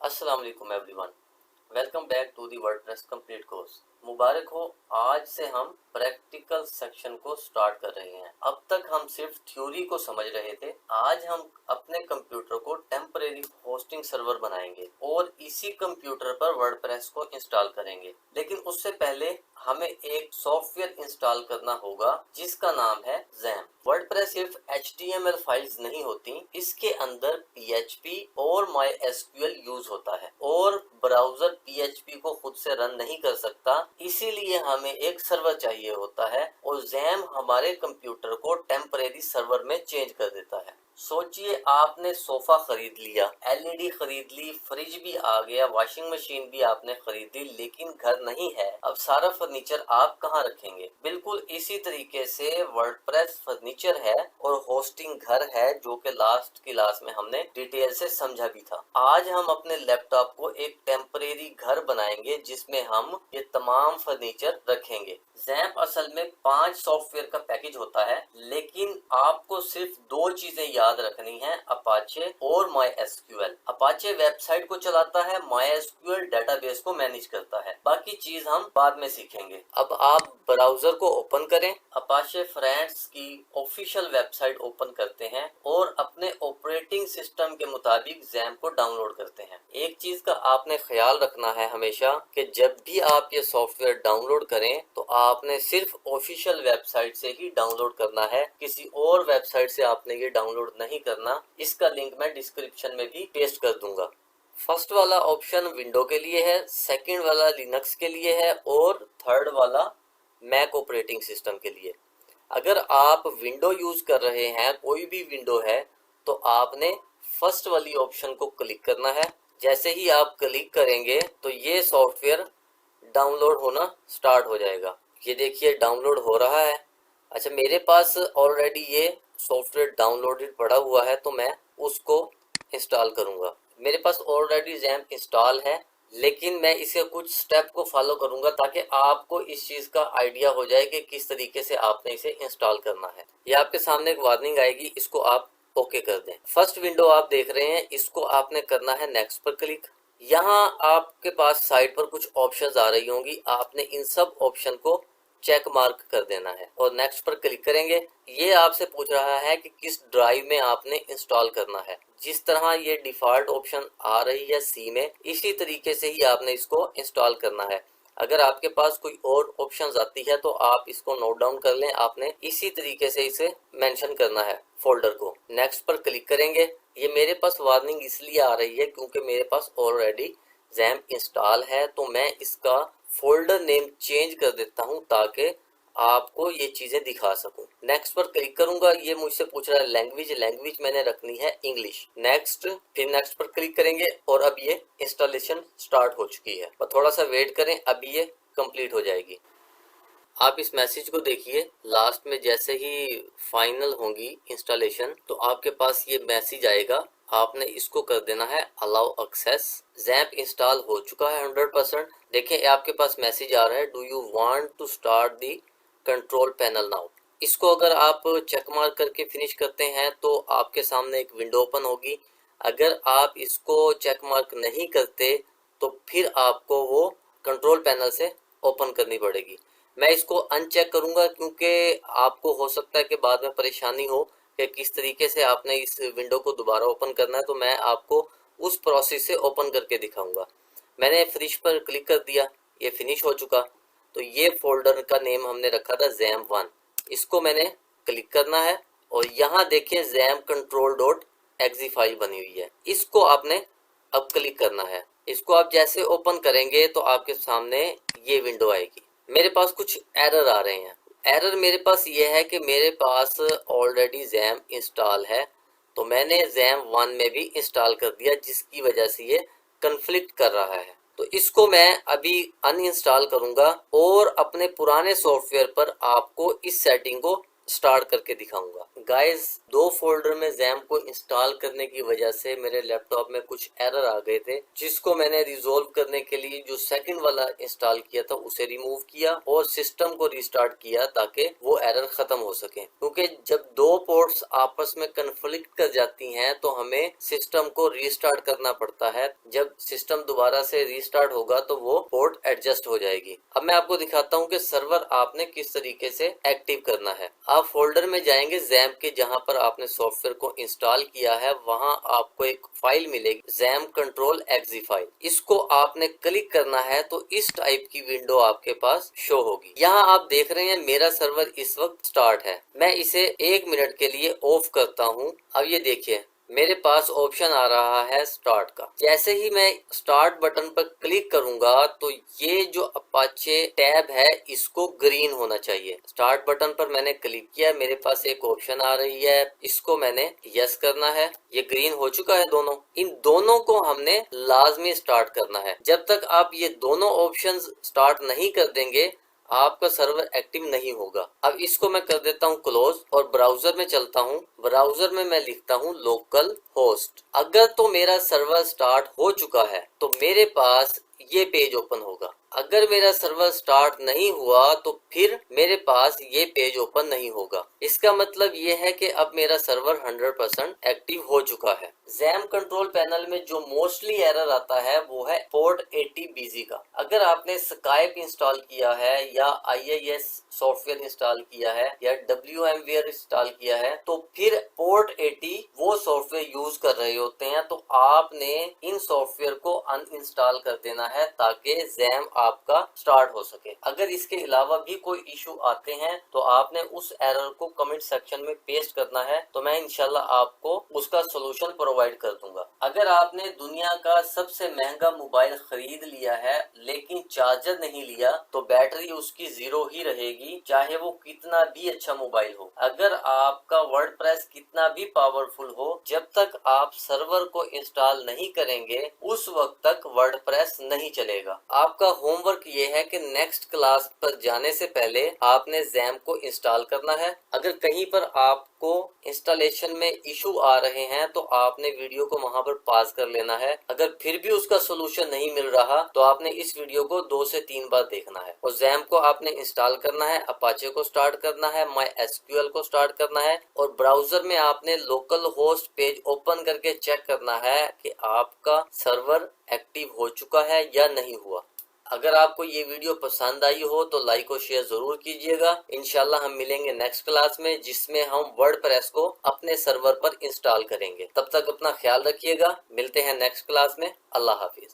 अस्सलाम वालेकुम everyone. Welcome back to the WordPress complete course. मुबारक हो, आज से हम प्रैक्टिकल सेक्शन को स्टार्ट कर रहे हैं। अब तक हम सिर्फ थ्योरी को समझ रहे थे। आज हम अपने कंप्यूटर को टेम्परेरी होस्टिंग सर्वर बनाएंगे और इसी कंप्यूटर पर वर्डप्रेस को इंस्टॉल करेंगे। लेकिन उससे पहले हमें एक सॉफ्टवेयर इंस्टॉल करना होगा जिसका नाम है ज़ैम्प। वर्डप्रेस सिर्फ HTML फाइल्स नहीं होती, इसके अंदर PHP और MySQL यूज होता है और ब्राउजर PHP को खुद से रन नहीं कर सकता, इसीलिए हमें एक सर्वर चाहिए होता है और ज़ैम्प हमारे कंप्यूटर को टेम्परेरी सर्वर में चेंज कर देता है। सोचिए, आपने सोफा खरीद लिया, LED खरीद ली, फ्रिज भी आ गया, वॉशिंग मशीन भी आपने खरीद ली, लेकिन घर नहीं है। अब सारा फर्नीचर आप कहाँ रखेंगे? बिल्कुल इसी तरीके से वर्डप्रेस फर्नीचर है और होस्टिंग घर है, जो कि लास्ट क्लास में हमने डिटेल से समझा भी था। आज हम अपने लैपटॉप को एक टेम्परेरी घर बनाएंगे जिसमें हम ये तमाम फर्नीचर रखेंगे। ज़ैम्प असल में 5 सॉफ्टवेयर का पैकेज होता है, लेकिन आपको सिर्फ 2 चीजें याद रखनी है, अपाचे और MySQL। अपाचे वेबसाइट को चलाता है, MySQL डेटाबेस को मैनेज करता है। बाकी चीज हम बाद में सीखेंगे। अब आप ब्राउजर को ओपन करें, अपाचे फ्रेंड्स की ऑफिशियल वेबसाइट ओपन करते हैं और अपने ऑपरेटिंग सिस्टम के मुताबिक ज़ैम्प को डाउनलोड करते हैं। एक चीज का आपने ख्याल रखना है हमेशा कि जब भी आप ये सॉफ्टवेयर डाउनलोड करें तो आपने सिर्फ ऑफिशियल वेबसाइट से ही डाउनलोड करना है, किसी और वेबसाइट से आपने ये डाउनलोड नहीं करना। इसका लिंक मैं डिस्क्रिप्शन में भी पेस्ट कर दूंगा। फर्स्ट वाला ऑप्शन विंडो के लिए है, सेकंड वाला लिनक्स के लिए है और थर्ड वाला मैक ऑपरेटिंग सिस्टम के लिए। अगर आप विंडो यूज कर रहे हैं, कोई भी विंडो है, तो आपने फर्स्ट वाली ऑप्शन को क्लिक करना है। जैसे ही आप क्लिक करेंगे तो ये सॉफ्टवेयर डाउनलोड होना स्टार्ट हो जाएगा। ये देखिए डाउनलोड हो रहा है। अच्छा, मेरे पास ऑलरेडी ये सॉफ्टवेयर डाउनलोडेड पड़ा हुआ है तो मैं उसको इंस्टॉल करूंगा। मेरे पास ऑलरेडी ज़ैम्प इंस्टॉल है, लेकिन मैं इसे कुछ स्टेप को फॉलो करूंगा ताकि आपको इस चीज का आइडिया हो जाए कि किस तरीके से आपने इसे इंस्टॉल करना है। ये आपके सामने एक वार्निंग आएगी, इसको आप ओके कर दें। फर्स्ट विंडो आप देख रहे हैं, इसको आपने करना है नेक्स्ट पर क्लिक। यहाँ आपके पास साइड पर कुछ ऑप्शंस आ रही होंगी, आपने इन सब ऑप्शन को चेक मार्क कर देना है और नेक्स्ट पर क्लिक करेंगे। ये आपसे पूछ रहा है कि किस ड्राइव में आपने इंस्टॉल करना है। जिस तरह ये डिफॉल्ट ऑप्शन आ रही है सी में, इसी तरीके से ही आपने इसको इंस्टॉल करना है। अगर आपके पास कोई और ऑप्शंस आती है तो आप इसको नोट डाउन कर लें, आपने इसी तरीके से इसे मेंशन करना है फोल्डर को। नेक्स्ट पर क्लिक करेंगे। ये मेरे पास वार्निंग इसलिए आ रही है क्योंकि मेरे पास ऑलरेडी ज़ैम्प इंस्टॉल है, तो मैं इसका फोल्डर नेम चेंज कर देता हूं ताकि आपको ये चीजें दिखा सकूं। नेक्स्ट पर क्लिक करूंगा। ये मुझसे पूछ रहा है लैंग्वेज मैंने रखनी है इंग्लिश। नेक्स्ट, फिर नेक्स्ट पर क्लिक करेंगे और अब ये इंस्टॉलेशन स्टार्ट हो चुकी है। और थोड़ा सा वेट करें, अभी ये कंप्लीट हो जाएगी। आप इस मैसेज को देखिए, लास्ट में जैसे ही फाइनल होगी इंस्टॉलेशन तो आपके पास ये मैसेज आएगा, आपने इसको कर देना है अलाउ एक्सेस। ज़ैम्प इंस्टॉल हो चुका है 100%। देखें आपके पास मैसेज आ रहा है, do you want to start the control panel now. इसको अगर आप चेक मार्क करके फिनिश करते हैं तो आपके सामने एक विंडो ओपन होगी। अगर आप इसको चेक मार्क नहीं करते तो फिर आपको वो कंट्रोल पैनल से ओपन करनी पड़ेगी। मैं इसको अनचेक करूंगा क्योंकि आपको हो सकता है कि बाद में परेशानी हो कि किस तरीके से आपने इस विंडो को दोबारा ओपन करना है, तो मैं आपको उस प्रोसेस से ओपन करके दिखाऊंगा। मैंने फिनिश पर क्लिक कर दिया, ये फिनिश हो चुका। तो ये फोल्डर का नेम हमने रखा था ज़ैम्प1, इसको मैंने क्लिक करना है और यहाँ देखिए XAMPP control dot exe file बनी हुई है, इसको आपने अब क्लिक करना है। इसको आप जैसे ओपन करेंगे तो आपके सामने ये विंडो आएगी। मेरे पास कुछ एरर आ रहे हैं। एरर मेरे पास ये है कि मेरे पास ऑलरेडी ज़ैम्प इंस्टॉल है, तो मैंने ज़ैम्प1 में भी इंस्टॉल कर दिया, जिसकी वजह से ये कन्फ्लिक्ट कर रहा है। तो इसको मैं अभी अनइंस्टॉल करूंगा और अपने पुराने सॉफ्टवेयर पर आपको इस सेटिंग को स्टार्ट करके दिखाऊंगा। गाइस, 2 फोल्डर में जैम को इंस्टॉल करने की वजह से मेरे लैपटॉप में कुछ एरर आ गए थे, जिसको मैंने रिजोल्व करने के लिए जो सेकंड वाला इंस्टॉल किया था उसे रिमूव किया और सिस्टम को रिस्टार्ट किया ताकि वो एरर खत्म हो सके। क्योंकि जब 2 पोर्ट्स आपस में कन्फ्लिक्ट कर जाती हैं तो हमें सिस्टम को रीस्टार्ट करना पड़ता है। जब सिस्टम दोबारा से रीस्टार्ट होगा तो वो पोर्ट एडजस्ट हो जाएगी। अब मैं आपको दिखाता हूँ कि सर्वर आपने किस तरीके से एक्टिव करना है। आप फोल्डर में जाएंगे जैम के, जहां पर आपने सॉफ्टवेयर को इंस्टॉल किया है, वहां आपको एक फाइल मिलेगी जैम कंट्रोल एक्जी फाइल। इसको आपने क्लिक करना है तो इस टाइप की विंडो आपके पास शो होगी। यहाँ आप देख रहे हैं मेरा सर्वर इस वक्त स्टार्ट है। मैं इसे 1 मिनट के लिए ऑफ करता हूँ। अब ये देखिए मेरे पास ऑप्शन आ रहा है स्टार्ट का। जैसे ही मैं स्टार्ट बटन पर क्लिक करूंगा तो ये जो अपाचे टैब है इसको ग्रीन होना चाहिए। स्टार्ट बटन पर मैंने क्लिक किया, मेरे पास एक ऑप्शन आ रही है, इसको मैंने यस करना है। ये ग्रीन हो चुका है दोनों। इन दोनों को हमने लाजमी स्टार्ट करना है। जब तक आप ये दोनों ऑप्शन स्टार्ट नहीं कर देंगे आपका सर्वर एक्टिव नहीं होगा। अब इसको मैं कर देता हूँ क्लोज और ब्राउजर में चलता हूँ। ब्राउजर में मैं लिखता हूँ लोकल होस्ट। अगर तो मेरा सर्वर स्टार्ट हो चुका है तो मेरे पास ये पेज ओपन होगा। अगर मेरा सर्वर स्टार्ट नहीं हुआ तो फिर मेरे पास ये पेज ओपन नहीं होगा। इसका मतलब ये है कि अब मेरा सर्वर 100% एक्टिव हो चुका है। जैम कंट्रोल पैनल में जो मोस्टली एरर आता है वो है पोर्ट 80 बिजी का। अगर आपने स्काइप इंस्टॉल किया है या IIS सॉफ्टवेयर इंस्टॉल किया है या WMWare इंस्टॉल किया है तो फिर पोर्ट 80 वो सॉफ्टवेयर यूज कर रहे होते हैं, तो आपने इन सॉफ्टवेयर को अनइंस्टॉल कर देना है ताकि जैम आपका स्टार्ट हो सके। अगर इसके अलावा भी कोई इशू आते हैं तो आपने उस एरर को कमेंट सेक्शन में पेस्ट करना है, तो मैं इंशाल्लाह आपको उसका सोल्यूशन प्रोवाइड कर दूंगा। अगर आपने दुनिया का सबसे महंगा मोबाइल खरीद लिया है लेकिन चार्जर नहीं लिया तो बैटरी उसकी 0 ही रहेगी, चाहे वो कितना भी अच्छा मोबाइल हो। अगर आपका वर्डप्रेस कितना भी पावरफुल हो, जब तक आप सर्वर को इंस्टॉल नहीं करेंगे उस वक्त तक वर्डप्रेस नहीं चलेगा। आपका होमवर्क ये है कि नेक्स्ट क्लास पर जाने से पहले आपने जैम को इंस्टॉल करना है। अगर कहीं पर आपको इंस्टॉलेशन में इशू आ रहे हैं तो आपने वीडियो को वहां पर पॉज कर लेना है। अगर फिर भी उसका सोल्यूशन नहीं मिल रहा तो आपने इस वीडियो को 2 से 3 बार देखना है। और जैम को आपने इंस्टॉल करना है, अपाचे को स्टार्ट करना है, MySQL को स्टार्ट करना है और ब्राउजर में आपने लोकल होस्ट पेज ओपन करके चेक करना है कि आपका सर्वर एक्टिव हो चुका है या नहीं हुआ। अगर आपको ये वीडियो पसंद आई हो तो लाइक और शेयर जरूर कीजिएगा। इंशाल्लाह हम मिलेंगे नेक्स्ट क्लास में जिसमें हम वर्डप्रेस को अपने सर्वर पर इंस्टॉल करेंगे। तब तक अपना ख्याल रखिएगा। मिलते हैं नेक्स्ट क्लास में। अल्लाह हाफिज।